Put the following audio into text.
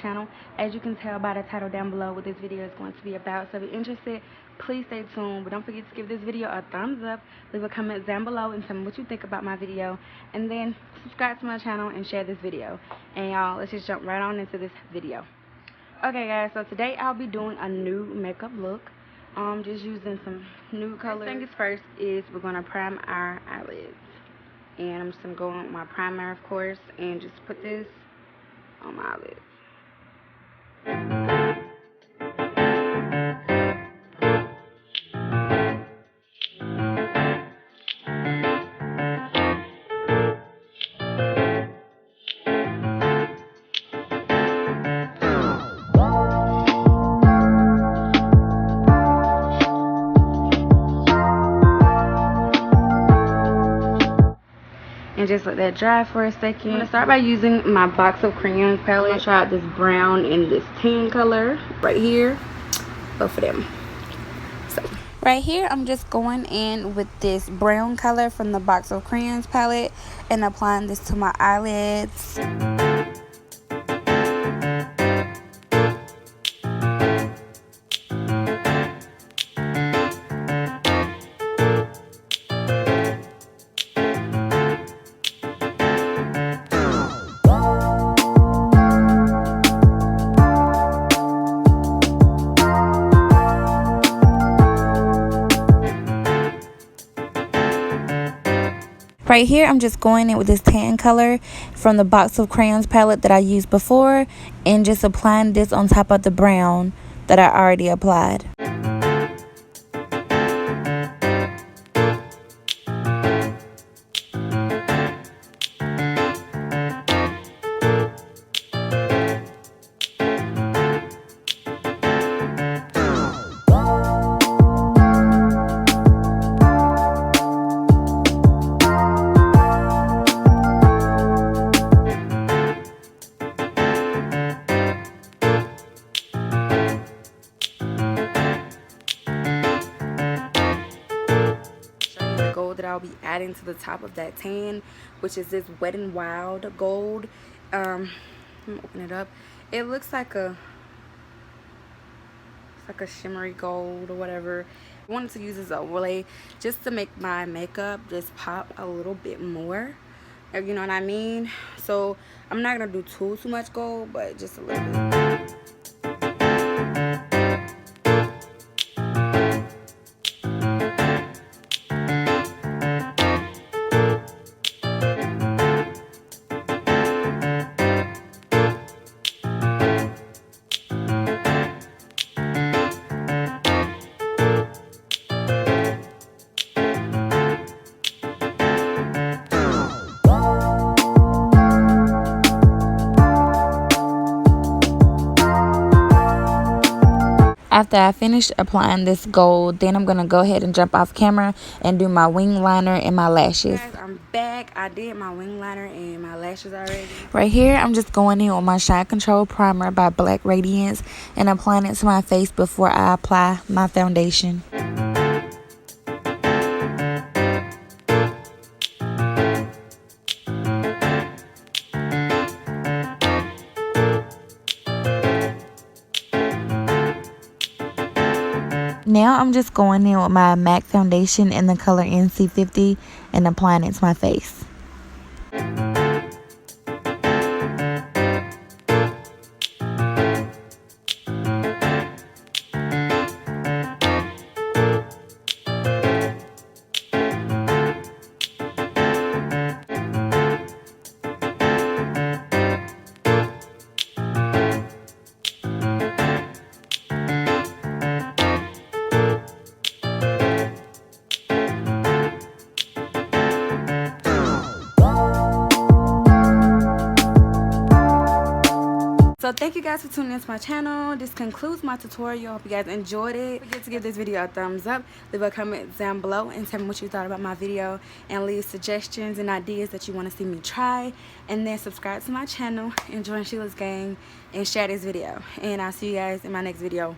channel. As you can tell by the title down below what this video is going to be about. So if you're interested, please stay tuned. But don't forget to give this video a thumbs up, leave a comment down below and tell me what you think about my video, and then subscribe to my channel and share this video. And y'all, let's just jump right on into this video. Okay guys, so today I'll be doing a nude makeup look. Just using some nude colors. First thing first is we're gonna prime our eyelids. And I'm just going to go on my primer, of course, and just put this on my eyelids. And just let that dry for a second. I'm going to start by using my box of crayons palette. I tried this brown and this tan color right here. Both of them. So right here, I'm just going in with this brown color from the box of crayons palette and applying this to my eyelids. Right here, I'm just going in with this tan color from the box of crayons palette that I used before and just applying this on top of the brown that I already applied. That I'll be adding to the top of that tan, which is this Wet n Wild gold. Let me open it up. It looks like a shimmery gold or whatever. I wanted to use this overlay just to make my makeup just pop a little bit more, you know what I mean? So I'm not gonna do too much gold, but just a little bit. After I finish applying this gold, then I'm going to go ahead and jump off camera and do my wing liner and my lashes. Guys, I'm back. I did my wing liner and my lashes already. Right here, I'm just going in with my Shine Control Primer by Black Radiance and applying it to my face before I apply my foundation. Now I'm just going in with my MAC foundation in the color NC50 and applying it to my face. So thank you guys for tuning into my channel. This concludes my tutorial. Hope you guys enjoyed it. Don't forget to give this video a thumbs up, leave a comment down below and tell me what you thought about my video, and leave suggestions and ideas that you want to see me try, and then subscribe to my channel and join Sheila's gang and share this video. And I'll see you guys in my next video.